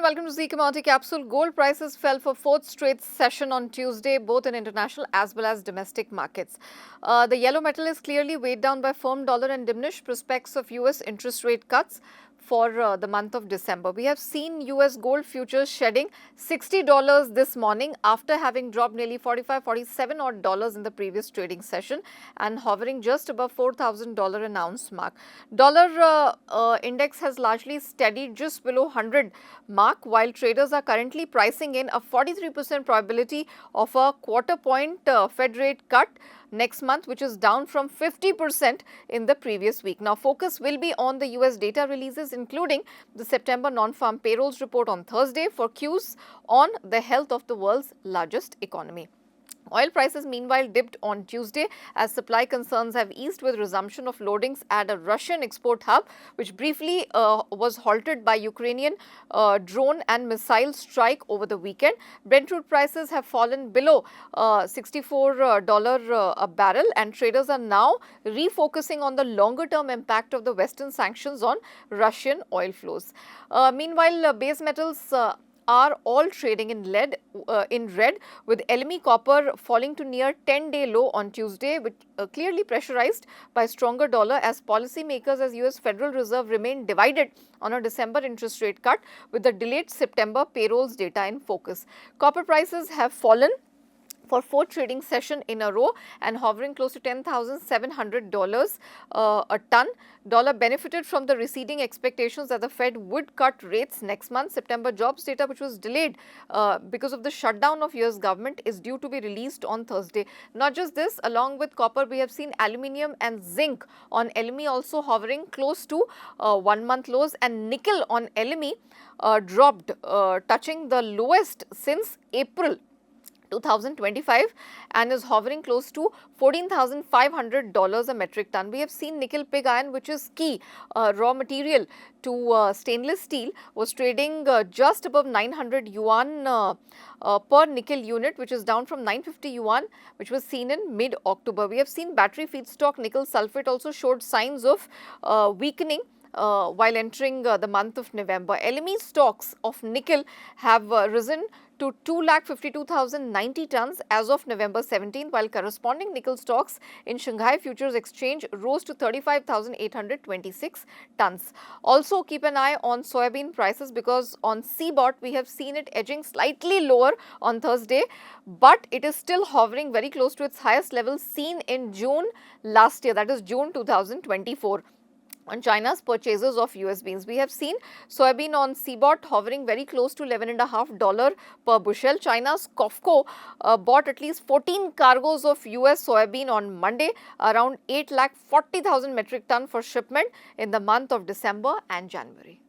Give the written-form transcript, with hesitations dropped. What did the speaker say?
welcome to Zee Commodity Capsule. Gold prices fell for fourth straight session on Tuesday, both in international as well as domestic markets. The yellow metal is clearly weighed down by firm dollar and diminished prospects of US interest rate cuts for the month of December. We have seen US gold futures shedding $60 this morning after having dropped nearly $47 odd in the previous trading session and hovering just above $4,000 an ounce mark. Dollar index has largely steadied just below 100 mark, while traders are currently pricing in a 43% probability of a quarter point Fed rate cut next month, which is down from 50% in the previous week. Now, focus will be on the US data releases, including the September non-farm payrolls report on Thursday, for cues on the health of the world's largest economy. Oil prices meanwhile dipped on Tuesday as supply concerns have eased with resumption of loadings at a Russian export hub, which briefly was halted by Ukrainian drone and missile strike over the weekend. Brent crude prices have fallen below $64 a barrel, and traders are now refocusing on the longer term impact of the Western sanctions on Russian oil flows. Meanwhile, base metals are all trading in red, with LME copper falling to near 10-day low on Tuesday, which clearly pressurized by stronger dollar as policymakers as US Federal Reserve remain divided on a December interest rate cut, with the delayed September payrolls data in focus. Copper prices have fallen for fourth trading session in a row and hovering close to $10,700 a ton. Dollar benefited from the receding expectations that the Fed would cut rates next month. September jobs data, which was delayed because of the shutdown of US government, is due to be released on Thursday. Not just this, along with copper, we have seen aluminium and zinc on LME also hovering close to 1 month lows, and nickel on LME dropped, touching the lowest since April 2025 and is hovering close to $14,500 a metric ton. We have seen nickel pig iron, which is key raw material to stainless steel, was trading just above 900 yuan per nickel unit, which is down from 950 yuan, which was seen in mid-October. We have seen battery feedstock nickel sulfate also showed signs of weakening while entering the month of November. LME stocks of nickel have risen to 2,52,090 tons as of November 17, while corresponding nickel stocks in Shanghai Futures Exchange rose to 35,826 tons. Also, keep an eye on soybean prices, because on CBOT we have seen it edging slightly lower on Thursday, but it is still hovering very close to its highest level seen in June last year, that is June 2024. On China's purchases of US beans, we have seen soybean on CBOT hovering very close to $11.5 per bushel. China's COFCO bought at least 14 cargoes of US soybean on Monday, around 8,40,000 metric ton for shipment in the month of December and January.